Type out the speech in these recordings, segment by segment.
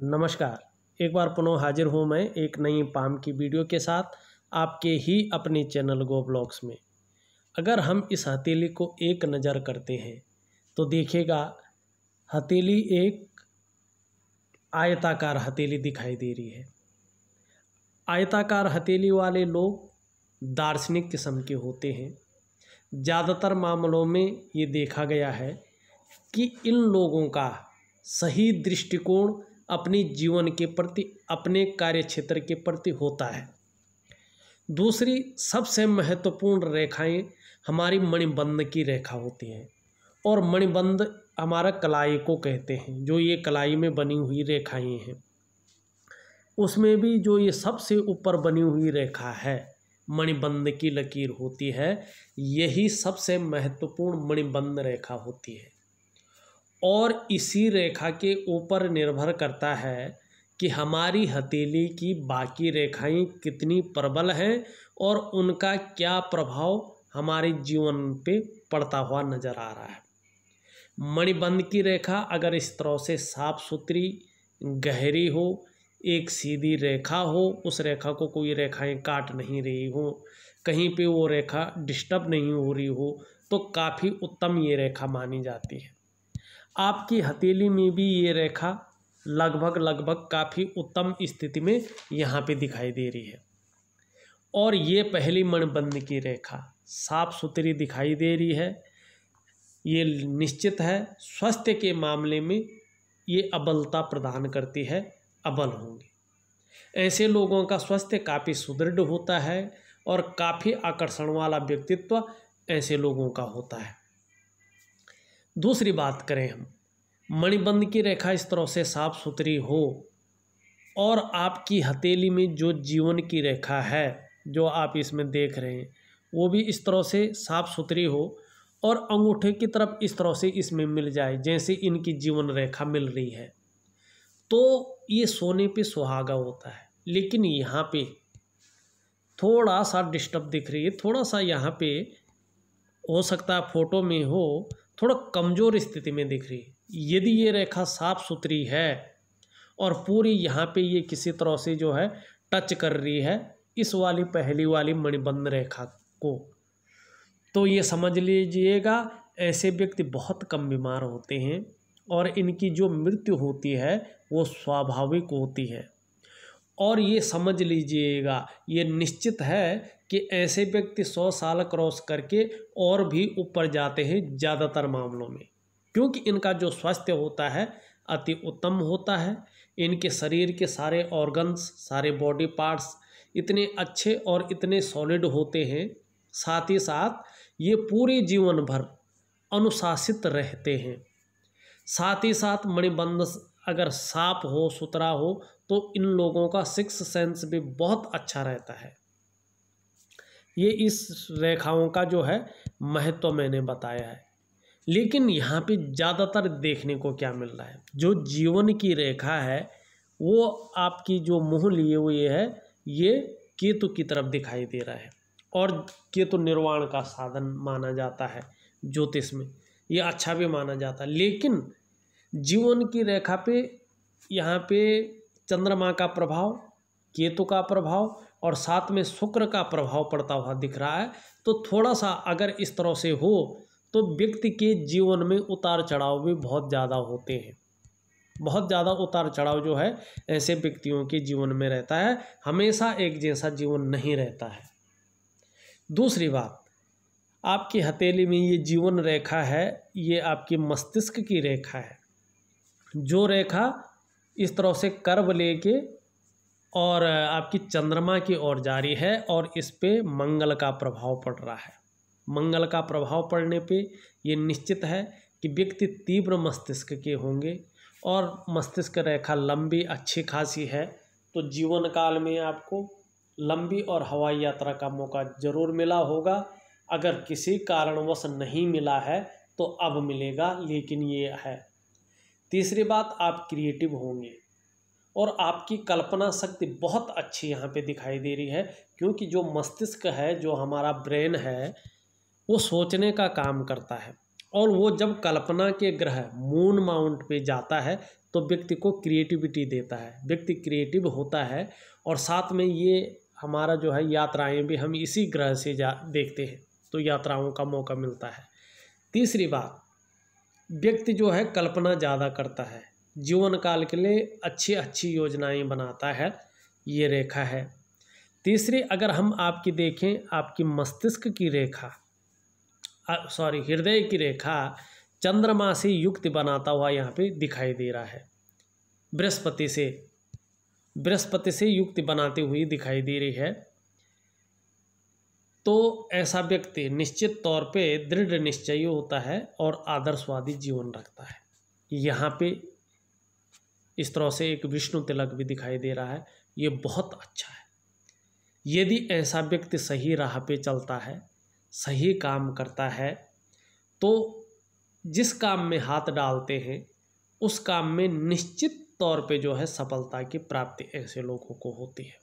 नमस्कार। एक बार पुनः हाजिर हूँ मैं एक नई पाम की वीडियो के साथ आपके ही अपने चैनल गो ब्लॉग्स में। अगर हम इस हथेली को एक नज़र करते हैं तो देखिएगा हथेली एक आयताकार हथेली दिखाई दे रही है। आयताकार हथेली वाले लोग दार्शनिक किस्म के होते हैं। ज़्यादातर मामलों में ये देखा गया है कि इन लोगों का सही दृष्टिकोण अपने जीवन के प्रति, अपने कार्य क्षेत्र के प्रति होता है। दूसरी सबसे महत्वपूर्ण रेखाएं हमारी मणिबंध की रेखा होती हैं और मणिबंध हमारा कलाई को कहते हैं। जो ये कलाई में बनी हुई रेखाएं हैं उसमें भी जो ये सबसे ऊपर बनी हुई रेखा है मणिबंध की लकीर होती है, यही सबसे महत्वपूर्ण मणिबंध रेखा होती है। और इसी रेखा के ऊपर निर्भर करता है कि हमारी हथेली की बाकी रेखाएं कितनी प्रबल हैं और उनका क्या प्रभाव हमारे जीवन पे पड़ता हुआ नज़र आ रहा है। मणिबंध की रेखा अगर इस तरह से साफ सुथरी गहरी हो, एक सीधी रेखा हो, उस रेखा को कोई रेखाएं काट नहीं रही हो, कहीं पे वो रेखा डिस्टर्ब नहीं हो रही हो, तो काफ़ी उत्तम ये रेखा मानी जाती है। आपकी हथेली में भी ये रेखा लगभग काफ़ी उत्तम स्थिति में यहाँ पे दिखाई दे रही है। और ये पहली मणिबंध की रेखा साफ सुथरी दिखाई दे रही है। ये निश्चित है स्वास्थ्य के मामले में ये अबलता प्रदान करती है, अबल होंगे। ऐसे लोगों का स्वास्थ्य काफ़ी सुदृढ़ होता है और काफ़ी आकर्षण वाला व्यक्तित्व ऐसे लोगों का होता है। दूसरी बात करें हम, मणिबंध की रेखा इस तरह से साफ सुथरी हो और आपकी हथेली में जो जीवन की रेखा है जो आप इसमें देख रहे हैं वो भी इस तरह से साफ सुथरी हो और अंगूठे की तरफ इस तरह से इसमें मिल जाए जैसे इनकी जीवन रेखा मिल रही है, तो ये सोने पे सुहागा होता है। लेकिन यहाँ पे थोड़ा सा डिस्टर्ब दिख रही है, थोड़ा सा यहाँ पे हो सकता है फोटो में हो थोड़ा कमज़ोर स्थिति में दिख रही है। यदि ये रेखा साफ सुथरी है और पूरी यहाँ पे ये किसी तरह से जो है टच कर रही है इस वाली पहली वाली मणिबंध रेखा को, तो ये समझ लीजिएगा ऐसे व्यक्ति बहुत कम बीमार होते हैं और इनकी जो मृत्यु होती है वो स्वाभाविक होती है। और ये समझ लीजिएगा ये निश्चित है कि ऐसे व्यक्ति 100 साल क्रॉस करके और भी ऊपर जाते हैं ज़्यादातर मामलों में, क्योंकि इनका जो स्वास्थ्य होता है अति उत्तम होता है। इनके शरीर के सारे ऑर्गन्स, सारे बॉडी पार्ट्स इतने अच्छे और इतने सॉलिड होते हैं, साथ ही साथ ये पूरे जीवन भर अनुशासित रहते हैं। साथ ही साथ मणिबंध अगर साफ हो, सुथरा हो, तो इन लोगों का सिक्स सेंस भी बहुत अच्छा रहता है। ये इस रेखाओं का जो है महत्व मैंने बताया है। लेकिन यहाँ पे ज़्यादातर देखने को क्या मिल रहा है, जो जीवन की रेखा है वो आपकी जो मुँह लिए हुए है ये केतु की तरफ दिखाई दे रहा है। और केतु निर्वाण का साधन माना जाता है ज्योतिष में, ये अच्छा भी माना जाता है। लेकिन जीवन की रेखा पे यहाँ पे चंद्रमा का प्रभाव, केतु का प्रभाव और साथ में शुक्र का प्रभाव पड़ता हुआ दिख रहा है, तो थोड़ा सा अगर इस तरह से हो तो व्यक्ति के जीवन में उतार चढ़ाव भी बहुत ज़्यादा होते हैं। बहुत ज़्यादा उतार चढ़ाव जो है ऐसे व्यक्तियों के जीवन में रहता है, हमेशा एक जैसा जीवन नहीं रहता है। दूसरी बात, आपकी हथेली में ये जीवन रेखा है, ये आपकी मस्तिष्क की रेखा है। जो रेखा इस तरह से कर्व लेके और आपकी चंद्रमा की ओर जारी है और इस पे मंगल का प्रभाव पड़ रहा है। मंगल का प्रभाव पड़ने पे ये निश्चित है कि व्यक्ति तीव्र मस्तिष्क के होंगे और मस्तिष्क रेखा लंबी अच्छी खासी है, तो जीवन काल में आपको लंबी और हवाई यात्रा का मौका ज़रूर मिला होगा। अगर किसी कारणवश नहीं मिला है तो अब मिलेगा, लेकिन ये है। तीसरी बात, आप क्रिएटिव होंगे और आपकी कल्पना शक्ति बहुत अच्छी यहाँ पे दिखाई दे रही है, क्योंकि जो मस्तिष्क है, जो हमारा ब्रेन है, वो सोचने का काम करता है और वो जब कल्पना के ग्रह मून माउंट पे जाता है तो व्यक्ति को क्रिएटिविटी देता है, व्यक्ति क्रिएटिव होता है। और साथ में ये हमारा जो है यात्राएं भी हम इसी ग्रह से देखते हैं, तो यात्राओं का मौका मिलता है। तीसरी बात, व्यक्ति जो है कल्पना ज़्यादा करता है, जीवन काल के लिए अच्छी अच्छी योजनाएं बनाता है, ये रेखा है। तीसरी, अगर हम आपकी देखें, आपकी मस्तिष्क की रेखा हृदय की रेखा चंद्रमा से युक्त बनाता हुआ यहाँ पे दिखाई दे रहा है, बृहस्पति से युक्त बनाते हुए दिखाई दे रही है। तो ऐसा व्यक्ति निश्चित तौर पे दृढ़ निश्चयी होता है और आदर्शवादी जीवन रखता है। यहाँ पे इस तरह से एक विष्णु तिलक भी दिखाई दे रहा है, ये बहुत अच्छा है। यदि ऐसा व्यक्ति सही राह पे चलता है, सही काम करता है, तो जिस काम में हाथ डालते हैं उस काम में निश्चित तौर पे जो है सफलता की प्राप्ति ऐसे लोगों को होती है।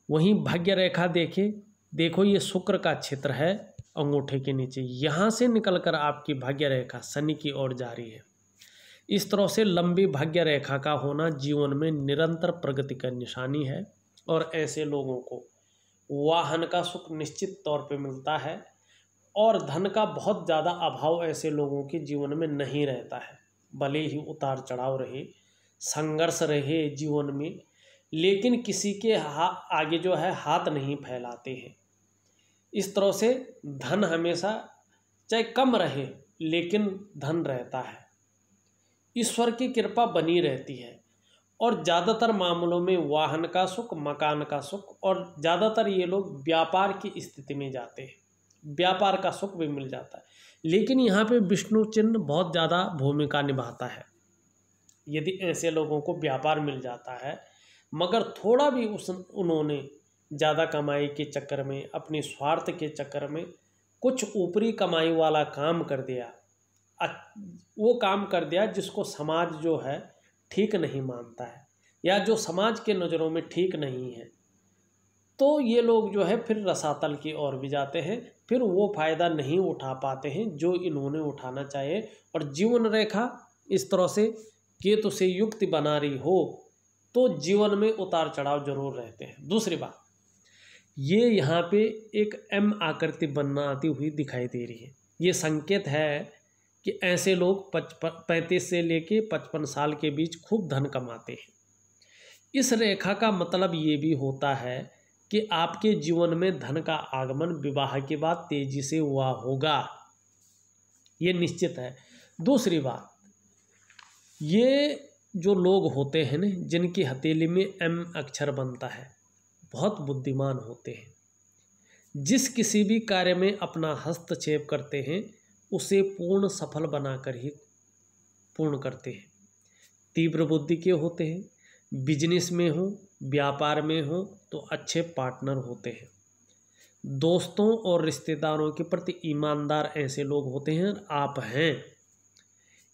वहीं भाग्य रेखा देखो ये शुक्र का क्षेत्र है अंगूठे के नीचे, यहाँ से निकलकर आपकी भाग्य रेखा शनि की ओर जा रही है। इस तरह से लंबी भाग्य रेखा का होना जीवन में निरंतर प्रगति का निशानी है। और ऐसे लोगों को वाहन का सुख निश्चित तौर पे मिलता है और धन का बहुत ज़्यादा अभाव ऐसे लोगों के जीवन में नहीं रहता है। भले ही उतार चढ़ाव रहे, संघर्ष रहे जीवन में, लेकिन किसी के आगे जो है हाथ नहीं फैलाते हैं। इस तरह से धन हमेशा चाहे कम रहे लेकिन धन रहता है, ईश्वर की कृपा बनी रहती है। और ज़्यादातर मामलों में वाहन का सुख, मकान का सुख, और ज़्यादातर ये लोग व्यापार की स्थिति में जाते हैं, व्यापार का सुख भी मिल जाता है। लेकिन यहाँ पे विष्णु चिन्ह बहुत ज़्यादा भूमिका निभाता है। यदि ऐसे लोगों को व्यापार मिल जाता है मगर थोड़ा भी उन्होंने ज़्यादा कमाई के चक्कर में, अपने स्वार्थ के चक्कर में कुछ ऊपरी कमाई वाला काम कर दिया, वो काम कर दिया जिसको समाज जो है ठीक नहीं मानता है या जो समाज के नज़रों में ठीक नहीं है, तो ये लोग जो है फिर रसातल की ओर भी जाते हैं, फिर वो फ़ायदा नहीं उठा पाते हैं जो इन्होंने उठाना चाहिए। और जीवन रेखा इस तरह से केतु से युक्त बना रही हो तो जीवन में उतार चढ़ाव जरूर रहते हैं। दूसरी बात, ये यहाँ पे एक एम आकृति बनाती हुई दिखाई दे रही है। ये संकेत है कि ऐसे लोग 35 से लेके 55 साल के बीच खूब धन कमाते हैं। इस रेखा का मतलब ये भी होता है कि आपके जीवन में धन का आगमन विवाह के बाद तेजी से हुआ होगा, ये निश्चित है। दूसरी बात, ये जो लोग होते हैं ना जिनकी हथेली में एम अक्षर बनता है, बहुत बुद्धिमान होते हैं। जिस किसी भी कार्य में अपना हस्तक्षेप करते हैं उसे पूर्ण सफल बनाकर ही पूर्ण करते हैं। तीव्र बुद्धि के होते हैं, बिजनेस में हो, व्यापार में हो तो अच्छे पार्टनर होते हैं। दोस्तों और रिश्तेदारों के प्रति ईमानदार ऐसे लोग होते हैं, आप हैं।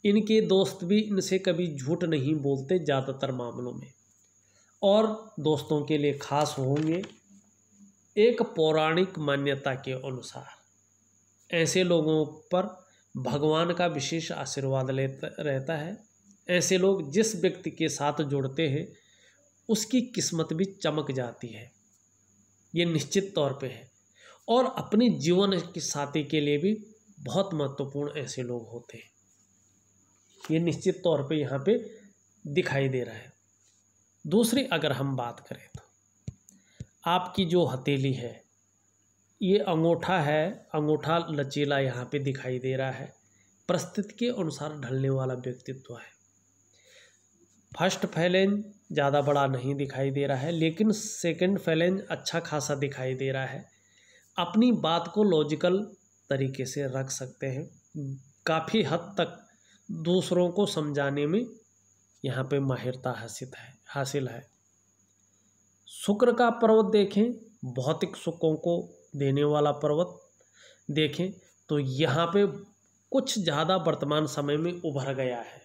इनके दोस्त भी इनसे कभी झूठ नहीं बोलते ज़्यादातर मामलों में, और दोस्तों के लिए खास होंगे। एक पौराणिक मान्यता के अनुसार ऐसे लोगों पर भगवान का विशेष आशीर्वाद रहता है। ऐसे लोग जिस व्यक्ति के साथ जुड़ते हैं उसकी किस्मत भी चमक जाती है, ये निश्चित तौर पे है। और अपने जीवन के साथी के लिए भी बहुत महत्वपूर्ण ऐसे लोग होते हैं, ये निश्चित तौर पे यहाँ पे दिखाई दे रहा है। दूसरी अगर हम बात करें तो आपकी जो हथेली है, ये अंगूठा है, अंगूठा लचीला यहाँ पे दिखाई दे रहा है, परिस्थिति के अनुसार ढलने वाला व्यक्तित्व है। फर्स्ट फैलेंज ज़्यादा बड़ा नहीं दिखाई दे रहा है, लेकिन सेकंड फैलेंज अच्छा खासा दिखाई दे रहा है। अपनी बात को लॉजिकल तरीके से रख सकते हैं, काफ़ी हद तक दूसरों को समझाने में यहाँ पे माहिरता हासिल है। शुक्र का पर्वत देखें, भौतिक सुखों को देने वाला पर्वत देखें तो यहाँ पे कुछ ज़्यादा वर्तमान समय में उभर गया है।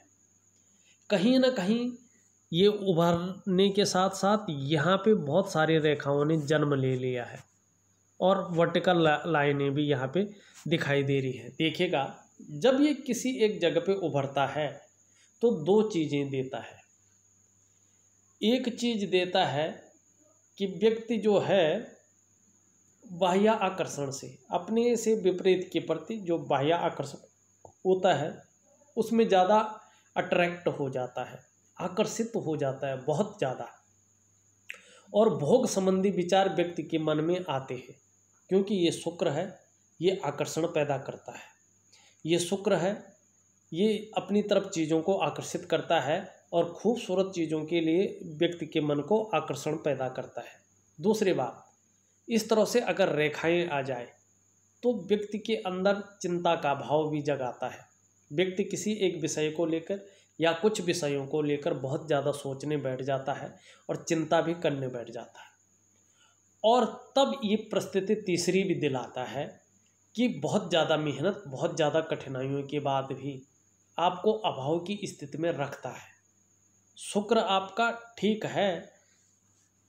कहीं ना कहीं ये उभरने के साथ साथ यहाँ पे बहुत सारी रेखाओं ने जन्म ले लिया है और वर्टिकल लाइनें भी यहाँ पे दिखाई दे रही है। देखिएगा, जब ये किसी एक जगह पे उभरता है तो दो चीज़ें देता है। एक चीज़ देता है कि व्यक्ति जो है बाह्य आकर्षण से, अपने से विपरीत के प्रति जो बाह्य आकर्षण होता है उसमें ज़्यादा अट्रैक्ट हो जाता है, आकर्षित हो जाता है बहुत ज़्यादा। और भोग संबंधी विचार व्यक्ति के मन में आते हैं, क्योंकि ये शुक्र है, ये आकर्षण पैदा करता है। ये शुक्र है, ये अपनी तरफ चीज़ों को आकर्षित करता है और खूबसूरत चीज़ों के लिए व्यक्ति के मन को आकर्षण पैदा करता है। दूसरी बात, इस तरह से अगर रेखाएं आ जाए तो व्यक्ति के अंदर चिंता का भाव भी जगाता है। व्यक्ति किसी एक विषय को लेकर या कुछ विषयों को लेकर बहुत ज़्यादा सोचने बैठ जाता है और चिंता भी करने बैठ जाता है। और तब ये परिस्थिति तीसरी भी दिलाता है कि बहुत ज़्यादा मेहनत, बहुत ज़्यादा कठिनाइयों के बाद भी आपको अभाव की स्थिति में रखता है। शुक्र आपका ठीक है,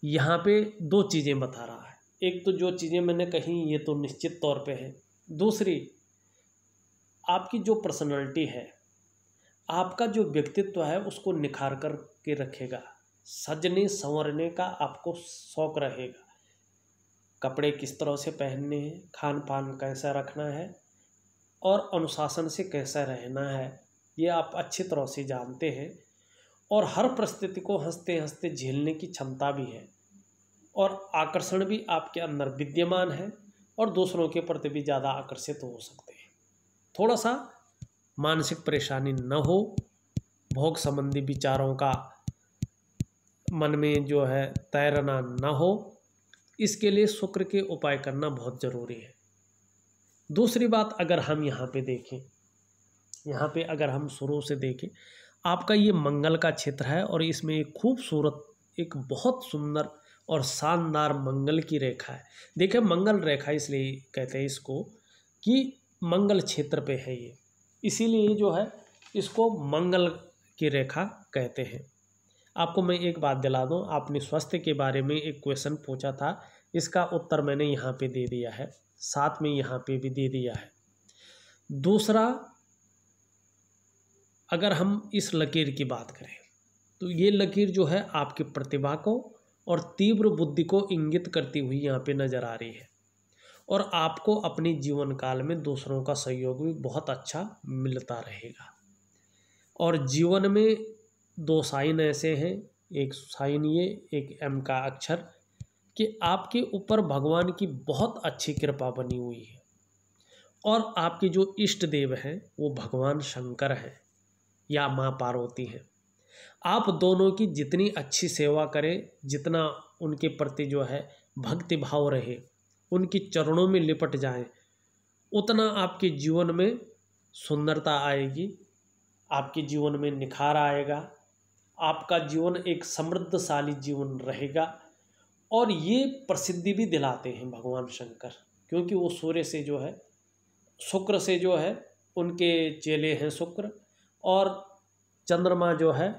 यहाँ पे दो चीज़ें बता रहा है। एक तो जो चीज़ें मैंने कही ये तो निश्चित तौर पे है। दूसरी, आपकी जो पर्सनालिटी है, आपका जो व्यक्तित्व है उसको निखार कर के रखेगा। सजने संवरने का आपको शौक रहेगा। कपड़े किस तरह से पहनने हैं, खान पान कैसा रखना है और अनुशासन से कैसा रहना है, ये आप अच्छी तरह से जानते हैं। और हर परिस्थिति को हंसते हंसते झेलने की क्षमता भी है और आकर्षण भी आपके अंदर विद्यमान है और दूसरों के प्रति भी ज़्यादा आकर्षित हो सकते हैं। थोड़ा सा मानसिक परेशानी न हो, भोग संबंधी विचारों का मन में जो है तैरना न हो, इसके लिए शुक्र के उपाय करना बहुत ज़रूरी है। दूसरी बात, अगर हम यहाँ पे देखें, यहाँ पे अगर हम शुरू से देखें, आपका ये मंगल का क्षेत्र है और इसमें एक खूबसूरत, एक बहुत सुंदर और शानदार मंगल की रेखा है। देखिए, मंगल रेखा इसलिए कहते हैं इसको कि मंगल क्षेत्र पे है ये, इसीलिए जो है इसको मंगल की रेखा कहते हैं। आपको मैं एक बात दिला दूं, आपने स्वास्थ्य के बारे में एक क्वेश्चन पूछा था, इसका उत्तर मैंने यहाँ पे दे दिया है, साथ में यहाँ पे भी दे दिया है। दूसरा, अगर हम इस लकीर की बात करें तो ये लकीर जो है आपकी प्रतिभा को और तीव्र बुद्धि को इंगित करती हुई यहाँ पे नज़र आ रही है और आपको अपने जीवन काल में दूसरों का सहयोग भी बहुत अच्छा मिलता रहेगा। और जीवन में दो साइन ऐसे हैं, एक साइन ये, एक एम का अक्षर, कि आपके ऊपर भगवान की बहुत अच्छी कृपा बनी हुई है और आपके जो इष्ट देव हैं वो भगवान शंकर हैं या माँ पार्वती हैं। आप दोनों की जितनी अच्छी सेवा करें, जितना उनके प्रति जो है भक्ति भाव रहे, उनकी चरणों में लिपट जाएं, उतना आपके जीवन में सुंदरता आएगी, आपके जीवन में निखार आएगा, आपका जीवन एक समृद्धशाली जीवन रहेगा। और ये प्रसिद्धि भी दिलाते हैं भगवान शंकर, क्योंकि वो सूर्य से जो है, शुक्र से जो है, उनके चेले हैं शुक्र, और चंद्रमा जो है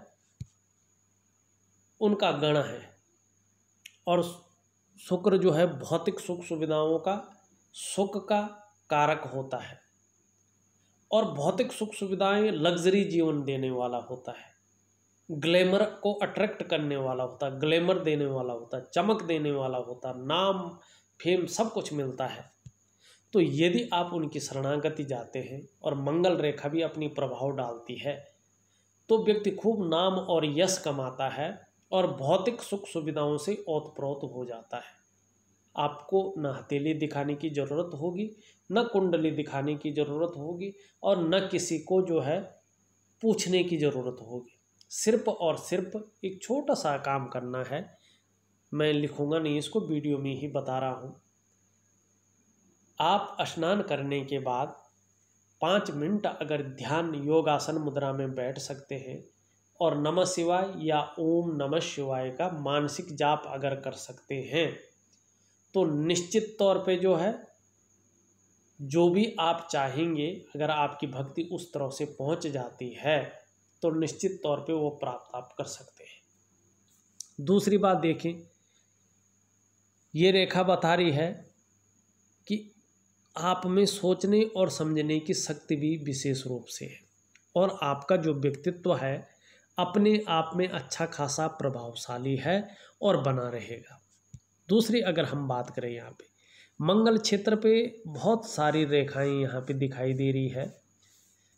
उनका गण है। और शुक्र जो है भौतिक सुख सुविधाओं का, सुख का कारक होता है और भौतिक सुख सुविधाएं लग्जरी जीवन देने वाला होता है, ग्लैमर को अट्रैक्ट करने वाला होता है, ग्लैमर देने वाला होता है, चमक देने वाला होता है, नाम फेम सब कुछ मिलता है। तो यदि आप उनकी शरणागति जाते हैं और मंगल रेखा भी अपनी प्रभाव डालती है तो व्यक्ति खूब नाम और यश कमाता है और भौतिक सुख सुविधाओं से ओतप्रोत हो जाता है। आपको न हथेली दिखाने की ज़रूरत होगी, न कुंडली दिखाने की ज़रूरत होगी और न किसी को जो है पूछने की ज़रूरत होगी। सिर्फ और सिर्फ एक छोटा सा काम करना है, मैं लिखूँगा नहीं, इसको वीडियो में ही बता रहा हूँ। आप स्नान करने के बाद 5 मिनट अगर ध्यान योगासन मुद्रा में बैठ सकते हैं और नमः शिवाय या ओम नमः शिवाय का मानसिक जाप अगर कर सकते हैं तो निश्चित तौर पे जो है जो भी आप चाहेंगे, अगर आपकी भक्ति उस तरह से पहुंच जाती है तो निश्चित तौर पे वो प्राप्त आप कर सकते हैं। दूसरी बात देखें, ये रेखा बता रही है कि आप में सोचने और समझने की शक्ति भी विशेष रूप से है। और आपका जो व्यक्तित्व है अपने आप में अच्छा खासा प्रभावशाली है और बना रहेगा। दूसरी अगर हम बात करें यहाँ पे मंगल क्षेत्र पे बहुत सारी रेखाएं यहाँ पे दिखाई दे रही है,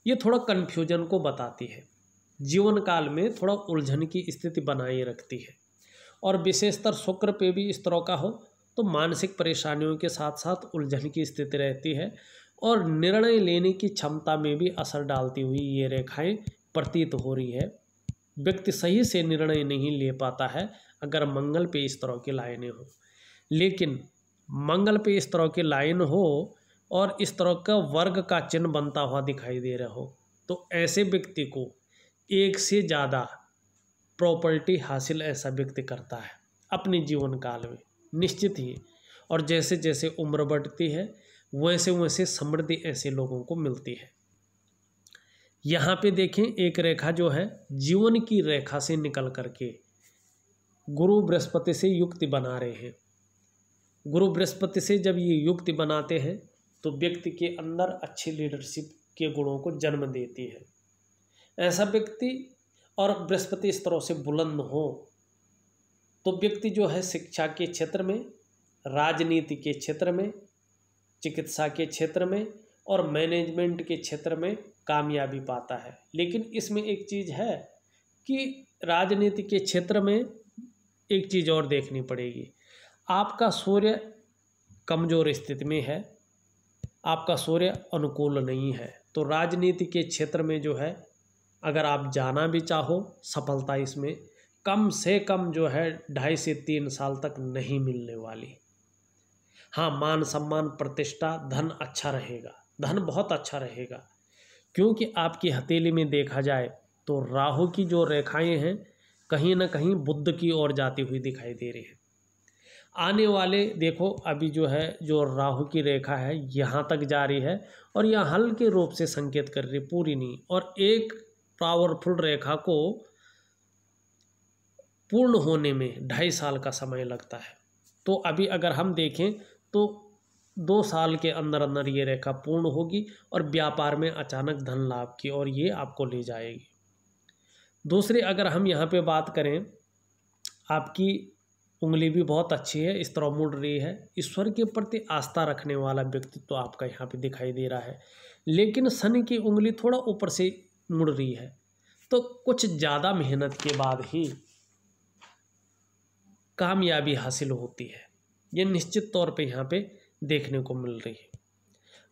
ये थोड़ा कन्फ्यूजन को बताती है, जीवन काल में थोड़ा उलझन की स्थिति बनाए रखती है। और विशेषतर शुक्र पे भी इस तरह का हो तो मानसिक परेशानियों के साथ साथ उलझन की स्थिति रहती है और निर्णय लेने की क्षमता में भी असर डालती हुई ये रेखाएं प्रतीत हो रही है। व्यक्ति सही से निर्णय नहीं ले पाता है अगर मंगल पे इस तरह की लाइनें हो। लेकिन मंगल पे इस तरह की लाइन हो और इस तरह का वर्ग का चिन्ह बनता हुआ दिखाई दे रहा हो तो ऐसे व्यक्ति को एक से ज़्यादा प्रॉपर्टी हासिल ऐसा व्यक्ति करता है अपने जीवन काल में निश्चित ही। और जैसे जैसे उम्र बढ़ती है वैसे वैसे समृद्धि ऐसे लोगों को मिलती है। यहाँ पे देखें एक रेखा जो है जीवन की रेखा से निकल करके गुरु बृहस्पति से युक्ति बना रहे हैं। गुरु बृहस्पति से जब ये युक्ति बनाते हैं तो व्यक्ति के अंदर अच्छी लीडरशिप के गुणों को जन्म देती है। ऐसा व्यक्ति और बृहस्पति इस तरह से बुलंद हो तो व्यक्ति जो है शिक्षा के क्षेत्र में, राजनीति के क्षेत्र में, चिकित्सा के क्षेत्र में और मैनेजमेंट के क्षेत्र में कामयाबी पाता है। लेकिन इसमें एक चीज़ है कि राजनीति के क्षेत्र में एक चीज़ और देखनी पड़ेगी, आपका सूर्य कमज़ोर स्थिति में है, आपका सूर्य अनुकूल नहीं है। तो राजनीति के क्षेत्र में जो है अगर आप जाना भी चाहो सफलता इसमें कम से कम जो है 2.5 से 3 साल तक नहीं मिलने वाली। हाँ, मान सम्मान प्रतिष्ठा धन अच्छा रहेगा, धन बहुत अच्छा रहेगा, क्योंकि आपकी हथेली में देखा जाए तो राहु की जो रेखाएं हैं कहीं ना कहीं बुध की ओर जाती हुई दिखाई दे रही है। आने वाले देखो अभी जो है जो राहु की रेखा है यहाँ तक जा रही है और यह हल्के रूप से संकेत कर रही, पूरी नहीं, और एक पावरफुल रेखा को पूर्ण होने में 2.5 साल का समय लगता है। तो अभी अगर हम देखें तो 2 साल के अंदर अंदर ये रेखा पूर्ण होगी और व्यापार में अचानक धन लाभ की और ये आपको ले जाएगी। दूसरी अगर हम यहाँ पे बात करें, आपकी उंगली भी बहुत अच्छी है, इस तरह मुड़ रही है, ईश्वर के प्रति आस्था रखने वाला व्यक्तित्व तो आपका यहाँ पे दिखाई दे रहा है। लेकिन शनि की उंगली थोड़ा ऊपर से मुड़ रही है तो कुछ ज़्यादा मेहनत के बाद ही कामयाबी हासिल होती है, ये निश्चित तौर पे यहाँ पे देखने को मिल रही है।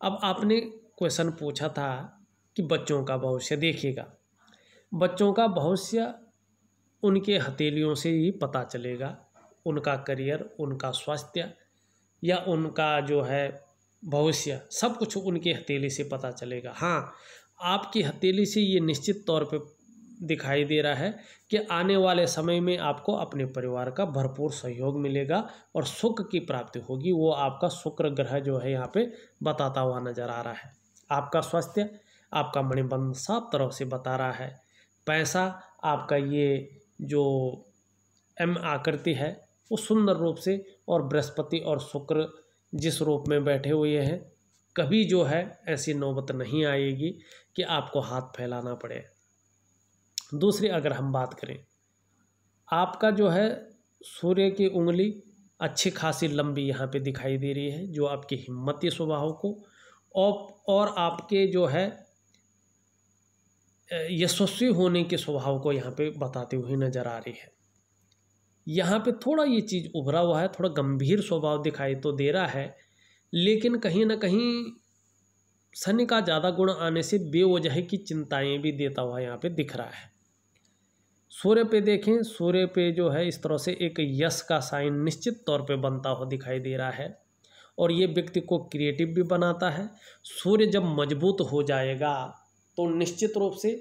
अब आपने क्वेश्चन पूछा था कि बच्चों का भविष्य देखिएगा, बच्चों का भविष्य उनके हथेलियों से ही पता चलेगा, उनका करियर, उनका स्वास्थ्य या उनका जो है भविष्य सब कुछ उनके हथेली से पता चलेगा। हाँ, आपकी हथेली से ये निश्चित तौर पे दिखाई दे रहा है कि आने वाले समय में आपको अपने परिवार का भरपूर सहयोग मिलेगा और सुख की प्राप्ति होगी। वो आपका शुक्र ग्रह जो है यहाँ पे बताता हुआ नजर आ रहा है। आपका स्वास्थ्य, आपका मणिबंध साफ तरह से बता रहा है। पैसा, आपका ये जो एम आकृति है वो सुंदर रूप से, और बृहस्पति और शुक्र जिस रूप में बैठे हुए हैं, कभी जो है ऐसी नौबत नहीं आएगी कि आपको हाथ फैलाना पड़े। दूसरी अगर हम बात करें, आपका जो है सूर्य की उंगली अच्छी खासी लंबी यहाँ पे दिखाई दे रही है, जो आपकी हिम्मती स्वभाव को और आपके जो है यशस्वी होने के स्वभाव को यहाँ पे बताती हुई नजर आ रही है। यहाँ पे थोड़ा ये चीज़ उभरा हुआ है, थोड़ा गंभीर स्वभाव दिखाई तो दे रहा है, लेकिन कहीं ना कहीं शनि का ज़्यादा गुण आने से बेवजह की चिंताएं भी देता हुआ यहाँ पे दिख रहा है। सूर्य पे देखें, सूर्य पे जो है इस तरह से एक यश का साइन निश्चित तौर पे बनता हुआ दिखाई दे रहा है और ये व्यक्ति को क्रिएटिव भी बनाता है। सूर्य जब मजबूत हो जाएगा तो निश्चित रूप से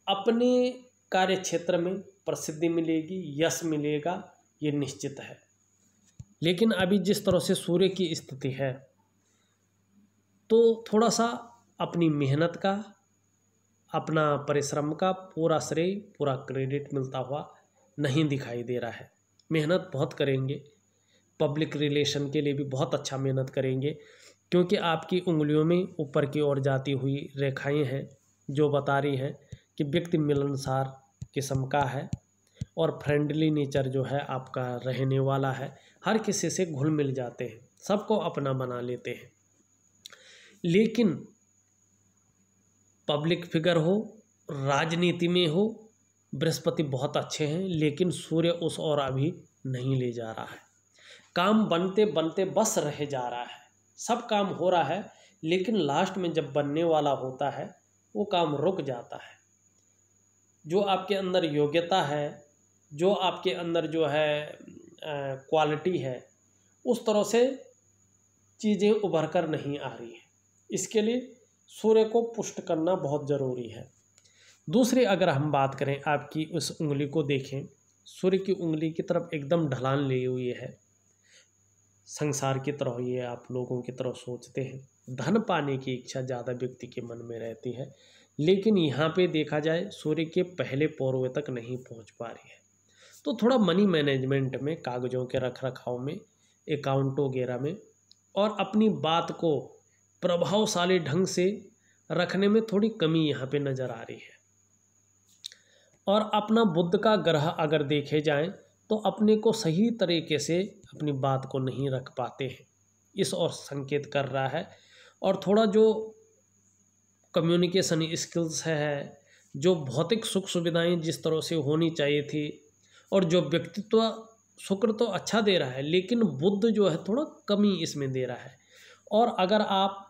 अपने कार्य क्षेत्र में प्रसिद्धि मिलेगी, यश मिलेगा, ये निश्चित है। लेकिन अभी जिस तरह से सूर्य की स्थिति है तो थोड़ा सा अपनी मेहनत का, अपना परिश्रम का पूरा श्रेय, पूरा क्रेडिट मिलता हुआ नहीं दिखाई दे रहा है। मेहनत बहुत करेंगे, पब्लिक रिलेशन के लिए भी बहुत अच्छा मेहनत करेंगे, क्योंकि आपकी उंगलियों में ऊपर की ओर जाती हुई रेखाएं हैं जो बता रही है कि व्यक्ति मिलनसार किस्म का है और फ्रेंडली नेचर जो है आपका रहने वाला है। हर किसी से घुल मिल जाते हैं, सबको अपना बना लेते हैं। लेकिन पब्लिक फिगर हो, राजनीति में हो, बृहस्पति बहुत अच्छे हैं, लेकिन सूर्य उस ओर अभी नहीं ले जा रहा है। काम बनते बनते बस रह जा रहा है, सब काम हो रहा है, लेकिन लास्ट में जब बनने वाला होता है वो काम रुक जाता है। जो आपके अंदर योग्यता है, जो आपके अंदर जो है क्वालिटी है, उस तरह से चीज़ें उभर कर नहीं आ रही है। इसके लिए सूर्य को पुष्ट करना बहुत ज़रूरी है। दूसरी अगर हम बात करें, आपकी उस उंगली को देखें, सूर्य की उंगली की तरफ एकदम ढलान ली हुई है, संसार की तरह ये आप लोगों की तरह सोचते हैं। धन पाने की इच्छा ज़्यादा व्यक्ति के मन में रहती है, लेकिन यहाँ पे देखा जाए सूर्य के पहले पौरवे तक नहीं पहुँच पा रही है। तो थोड़ा मनी मैनेजमेंट में, कागज़ों के रख रखाव में, अकाउंट वगैरह में, और अपनी बात को प्रभावशाली ढंग से रखने में थोड़ी कमी यहाँ पे नज़र आ रही है। और अपना बुध का ग्रह अगर देखे जाएं तो अपने को सही तरीके से अपनी बात को नहीं रख पाते हैं, इस ओर संकेत कर रहा है। और थोड़ा जो कम्युनिकेशन स्किल्स है, जो भौतिक सुख सुविधाएं जिस तरह से होनी चाहिए थी, और जो व्यक्तित्व, शुक्र तो अच्छा दे रहा है, लेकिन बुध जो है थोड़ा कमी इसमें दे रहा है। और अगर आप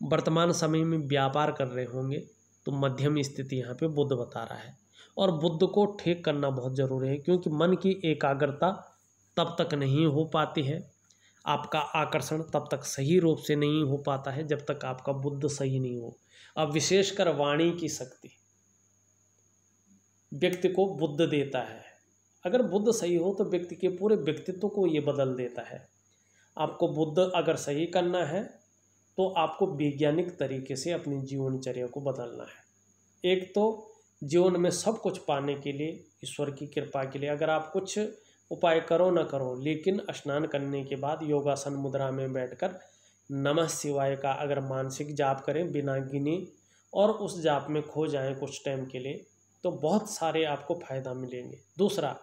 वर्तमान समय में व्यापार कर रहे होंगे तो मध्यम स्थिति यहाँ पे बुध बता रहा है। और बुध को ठीक करना बहुत ज़रूरी है, क्योंकि मन की एकाग्रता तब तक नहीं हो पाती है, आपका आकर्षण तब तक सही रूप से नहीं हो पाता है जब तक आपका बुध सही नहीं हो। अब विशेषकर वाणी की शक्ति व्यक्ति को बुध देता है। अगर बुध सही हो तो व्यक्ति के पूरे व्यक्तित्व को ये बदल देता है। आपको बुध अगर सही करना है तो आपको वैज्ञानिक तरीके से अपनी जीवनचर्या को बदलना है। एक तो जीवन में सब कुछ पाने के लिए, ईश्वर की कृपा के लिए, अगर आप कुछ उपाय करो ना करो, लेकिन स्नान करने के बाद योगासन मुद्रा में बैठकर नमः शिवाय का अगर मानसिक जाप करें बिना गिने, और उस जाप में खो जाएं कुछ टाइम के लिए, तो बहुत सारे आपको फ़ायदा मिलेंगे। दूसरा,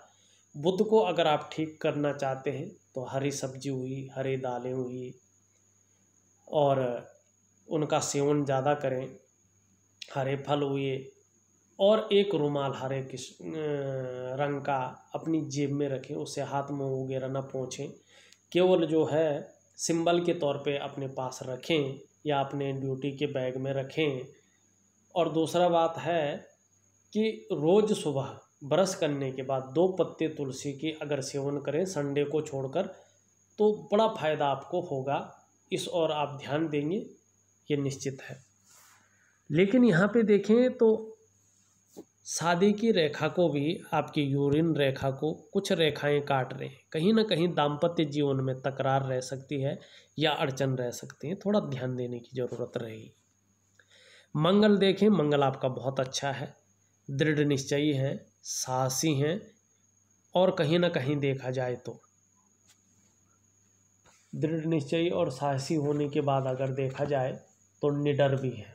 बुध को अगर आप ठीक करना चाहते हैं तो हरी सब्जी हुई, हरी दालें हुई, और उनका सेवन ज़्यादा करें, हरे फल हुए, और एक रुमाल हरे रंग का अपनी जेब में रखें, उससे हाथ मुंह वगैरह ना पोंछें, केवल जो है सिंबल के तौर पे अपने पास रखें या अपने ड्यूटी के बैग में रखें। और दूसरा बात है कि रोज़ सुबह ब्रश करने के बाद 2 पत्ते तुलसी की अगर सेवन करें संडे को छोड़कर, तो बड़ा फ़ायदा आपको होगा। इस और आप ध्यान देंगे, ये निश्चित है। लेकिन यहाँ पे देखें तो शादी की रेखा को भी, आपकी यूरिन रेखा को कुछ रेखाएं काट रहे हैं। कहीं ना कहीं दाम्पत्य जीवन में तकरार रह सकती है या अड़चन रह सकती है, थोड़ा ध्यान देने की ज़रूरत रहेगी। मंगल देखें, मंगल आपका बहुत अच्छा है, दृढ़ निश्चयी हैं, साहसी हैं, और कहीं ना कहीं देखा जाए तो दृढ़ निश्चयी और साहसी होने के बाद अगर देखा जाए तो निडर भी है।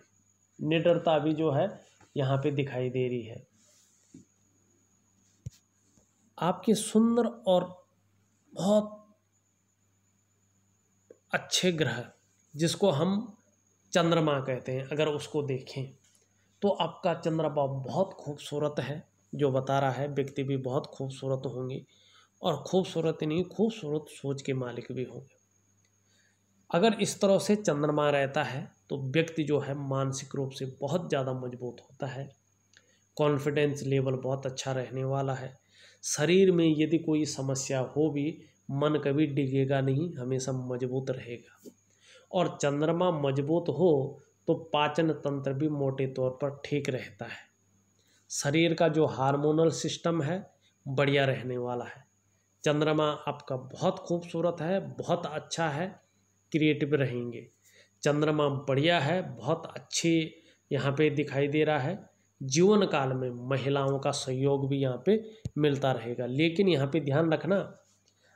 निडरता भी जो है यहाँ पे दिखाई दे रही है। आपके सुंदर और बहुत अच्छे ग्रह, जिसको हम चंद्रमा कहते हैं, अगर उसको देखें तो आपका चंद्रमा बहुत खूबसूरत है, जो बता रहा है व्यक्ति भी बहुत खूबसूरत होंगे, और खूबसूरत ही नहीं, खूबसूरत सोच के मालिक भी होंगे। अगर इस तरह से चंद्रमा रहता है तो व्यक्ति जो है मानसिक रूप से बहुत ज़्यादा मजबूत होता है, कॉन्फिडेंस लेवल बहुत अच्छा रहने वाला है। शरीर में यदि कोई समस्या हो भी, मन कभी डिगेगा नहीं, हमेशा मजबूत रहेगा। और चंद्रमा मजबूत हो तो पाचन तंत्र भी मोटे तौर पर ठीक रहता है। शरीर का जो हार्मोनल सिस्टम है बढ़िया रहने वाला है। चंद्रमा आपका बहुत खूबसूरत है, बहुत अच्छा है, क्रिएटिव रहेंगे। चंद्रमा बढ़िया है, बहुत अच्छी यहाँ पे दिखाई दे रहा है। जीवन काल में महिलाओं का सहयोग भी यहाँ पे मिलता रहेगा। लेकिन यहाँ पे ध्यान रखना,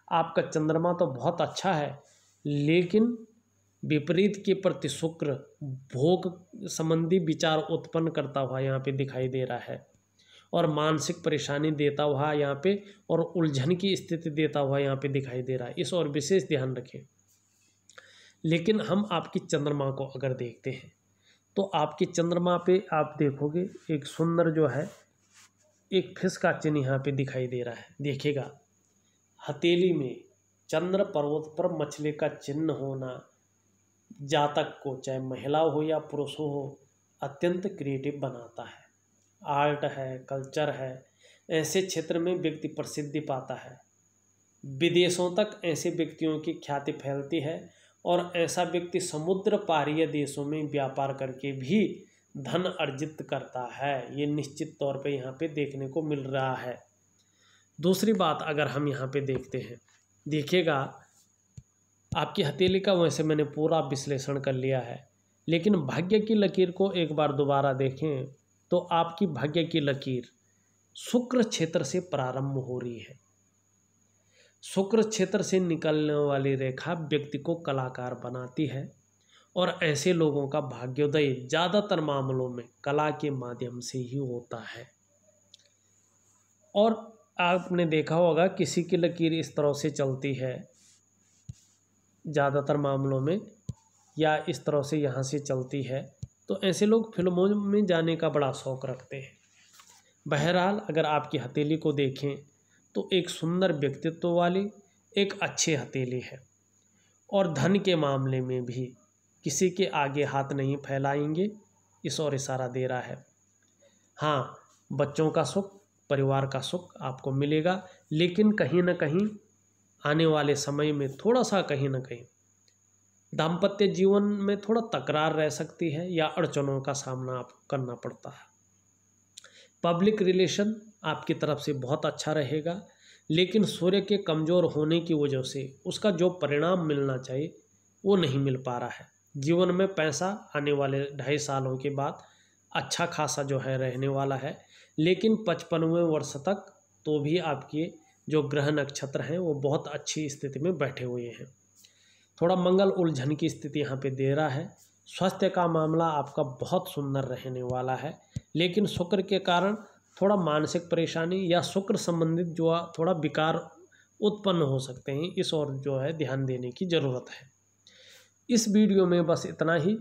आपका चंद्रमा तो बहुत अच्छा है, लेकिन विपरीत के प्रति शुक्र भोग संबंधी विचार उत्पन्न करता हुआ यहाँ पे दिखाई दे रहा है, और मानसिक परेशानी देता हुआ यहाँ पे और उलझन की स्थिति देता हुआ यहाँ पे दिखाई दे रहा है। इस और विशेष ध्यान रखें। लेकिन हम आपकी चंद्रमा को अगर देखते हैं तो आपकी चंद्रमा पे आप देखोगे एक सुंदर जो है एक फिश का चिन्ह यहाँ पे दिखाई दे रहा है। देखिएगा, हथेली में चंद्र पर्वत पर मछली का चिन्ह होना जातक को, चाहे महिला हो या पुरुष हो, अत्यंत क्रिएटिव बनाता है। आर्ट है, कल्चर है, ऐसे क्षेत्र में व्यक्ति प्रसिद्धि पाता है। विदेशों तक ऐसे व्यक्तियों की ख्याति फैलती है और ऐसा व्यक्ति समुद्र पारीय देशों में व्यापार करके भी धन अर्जित करता है। ये निश्चित तौर पे यहाँ पे देखने को मिल रहा है। दूसरी बात अगर हम यहाँ पे देखते हैं, देखिएगा आपकी हथेली का वैसे मैंने पूरा विश्लेषण कर लिया है, लेकिन भाग्य की लकीर को एक बार दोबारा देखें तो आपकी भाग्य की लकीर शुक्र क्षेत्र से प्रारंभ हो रही है। शुक्र क्षेत्र से निकलने वाली रेखा व्यक्ति को कलाकार बनाती है और ऐसे लोगों का भाग्योदय ज़्यादातर मामलों में कला के माध्यम से ही होता है। और आपने देखा होगा किसी की लकीर इस तरह से चलती है ज़्यादातर मामलों में, या इस तरह से यहाँ से चलती है, तो ऐसे लोग फिल्मों में जाने का बड़ा शौक़ रखते हैं। बहरहाल अगर आपकी हथेली को देखें तो एक सुंदर व्यक्तित्व वाली एक अच्छी हथेली है, और धन के मामले में भी किसी के आगे हाथ नहीं फैलाएंगे, इस और इशारा दे रहा है। हाँ, बच्चों का सुख, परिवार का सुख आपको मिलेगा, लेकिन कहीं ना कहीं आने वाले समय में थोड़ा सा कहीं ना कहीं दाम्पत्य जीवन में थोड़ा तकरार रह सकती है या अड़चनों का सामना आपको करना पड़ता है। पब्लिक रिलेशन आपकी तरफ से बहुत अच्छा रहेगा, लेकिन सूर्य के कमज़ोर होने की वजह से उसका जो परिणाम मिलना चाहिए वो नहीं मिल पा रहा है। जीवन में पैसा आने वाले 2.5 सालों के बाद अच्छा खासा जो है रहने वाला है, लेकिन 55वें वर्ष तक तो भी आपके जो ग्रह नक्षत्र हैं वो बहुत अच्छी स्थिति में बैठे हुए हैं। थोड़ा मंगल उलझन की स्थिति यहाँ पे दे रहा है। स्वास्थ्य का मामला आपका बहुत सुंदर रहने वाला है, लेकिन शुक्र के कारण थोड़ा मानसिक परेशानी या शुक्र संबंधित जो थोड़ा विकार उत्पन्न हो सकते हैं, इस और जो है ध्यान देने की ज़रूरत है। इस वीडियो में बस इतना ही।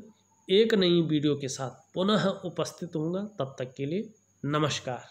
एक नई वीडियो के साथ पुनः उपस्थित होऊंगा, तब तक के लिए नमस्कार।